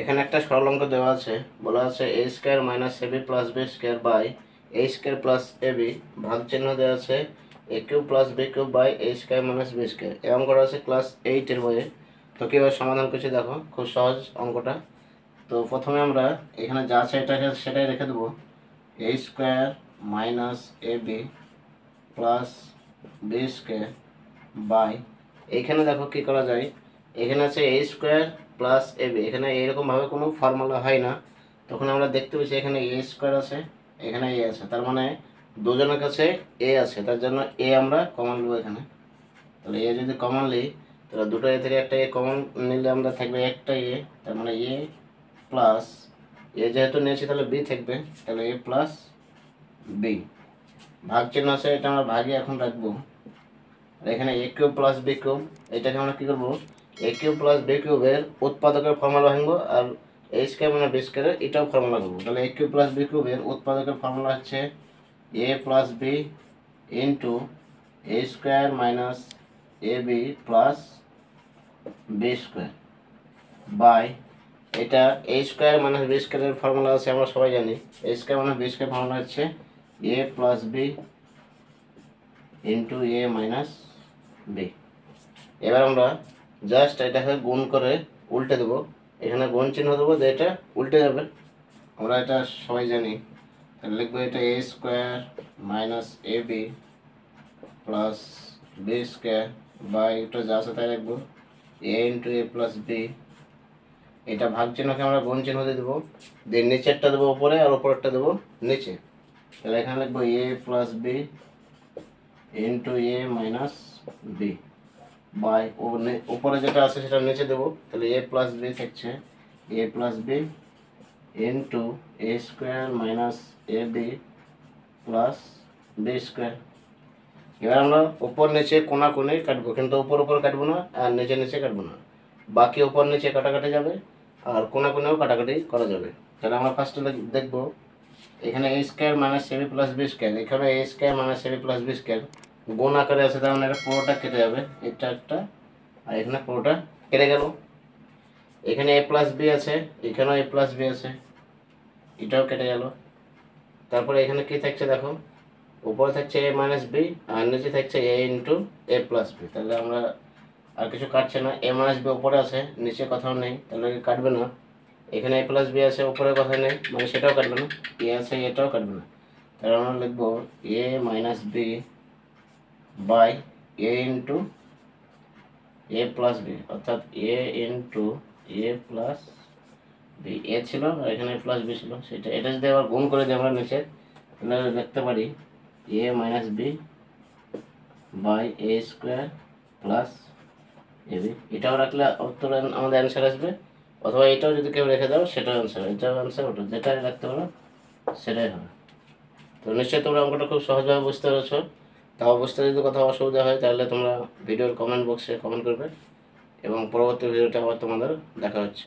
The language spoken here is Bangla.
এখানে একটা সরল অঙ্ক দেওয়া আছে, বলা আছে a square minus ab plus b square by a square plus ab, ভাগ চিহ্ন দেওয়া আছে a cube plus b cube by a square minus b square. এই অঙ্কটা আছে ক্লাস 8-এর বইয়ে। তো কীভাবে সমাধান করছি দেখো, খুব সহজ অঙ্কটা। তো প্রথমে আমরা এখানে যা আছে এটাকে সেটাই রেখে দেবো, a square minus ab plus b square by, এইখানে দেখো কী করা যায়, এখানে আছে a স্কোয়ার প্লাস ab, এখানে এইরকমভাবে কোনো ফর্মুলা হয় না, তখন আমরা দেখতে পাচ্ছি এখানে a স্কোয়ার আছে, এখানে a আছে, তার মানে দুজনের কাছে a আছে, তার জন্য a আমরা কমন নেব এখানে। তাহলে a যদি কমন নিই, তাহলে দুটো a থেকে একটা a কমন নিলে আমরা থাকবে একটা a, তার মানে a প্লাস a যেহেতু নিয়েছি তাহলে b থাকবে, তাহলে a প্লাস b। ভাগ চিহ্ন আছে, এটা আমরা ভাগে এখন রাখবো। আর এখানে a cube plus b cube, এটাকে আমরা কী করবো, a কিউব প্লাস b কিউবের উৎপাদকের ফর্মুলা ভাঙবো, আর a স্কয়ার মানে b স্কয়ারের এটাও ফর্মুলা করবো। তাহলে a কিউব প্লাস b কিউবের উৎপাদকের ফর্মুলা হচ্ছে a plus b into a square minus ab plus b square by, এটা a স্কয়ার মাইনাস b স্কয়ারের ফর্মুলা আছে আমরা সবাই জানি, a square minus b square formula হচ্ছে a plus b into a minus b। এবার আমরা জাস্ট এটাকে গুণ করে উল্টে দেবো, এখানে গুণ চিহ্ন দেবো, যে এটা উল্টে যাবে, আমরা এটা সবাই জানি। তাহলে লিখবো এটা a square minus ab plus b square by, এটা যা আছে তাই লিখবো a into a plus b। এটা ভাগ চিহ্নকে আমরা গুণ চিহ্ন দিয়ে দেবো, দিয়ে নিচেরটা দেবো উপরে আর উপরেরটা দেবো নিচে। তাহলে এখানে লিখবো a plus b into a minus b by, উপরে যেটা আছে সেটা নিচে দেবো, তাহলে a প্লাস b থাকছে a plus b into a square minus ab plus b square. এবার আমরা উপর নিচে কোনা কোণে কাটবো, কিন্তু উপর উপর কাটবো না আর নিচে নিচে কাটবো না, বাকি উপর নিচে কাটাকাটি যাবে আর কোনা কোণেও কাটাকাটি করা যাবে। তাহলে আমরা ফার্স্টে দেখবো এখানে a square minus ab plus b square, এখানে a square minus ab plus b square গুণ আকারে আছে, তার মানে এটা পুরোটা কেটে যাবে, এটা একটা আর এখানে পুরোটা কেটে গেল। এখানে a প্লাস বি আছে, এখানেও a প্লাস বি আছে, এটাও কেটে গেল। তারপরে এখানে কি থাকছে দেখো, উপরে থাকছে a মাইনাস বি আর নিচে থাকছে a into a plus B. তাহলে আমরা আর কিছু কাটছে না, a মাইনাস বি উপরে আছে নিচে কোথাও নেই, তাহলে কাটবে না। এখানে a প্লাস বি আছে উপরে কোথাও নেই, মানে সেটাও কাটবে না, a আছে এটাও কাটবে না। তাহলে আমরা লিখবো a minus B by a into a plus B, অর্থাৎ a into a plus B, এ ছিল আর এখানে প্লাস বি ছিল, সেটা এটা যদি আবার গুণ করে দিই আমরা নিচে, তাহলে দেখতে পারি a minus B by a square plus ab। এটাও রাখলে উত্তর আমাদের অ্যান্সার আসবে, অথবা এটাও যদি কেউ রেখে দাও সেটাও অ্যান্সার, এটাও অ্যান্সার, ওটা যেটাই রাখতে পারো সেটাই হবে। তো নিশ্চয়ই তোমরা অঙ্কটা খুব সহজভাবে বুঝতে পেরেছো। তাও বুঝতে যদি কোথাও অসুবিধা হয় তাহলে তোমরা ভিডিওর কমেন্ট বক্সে কমেন্ট করবে, এবং পরবর্তী ভিডিওটা আবার তোমাদের দেখা হচ্ছে।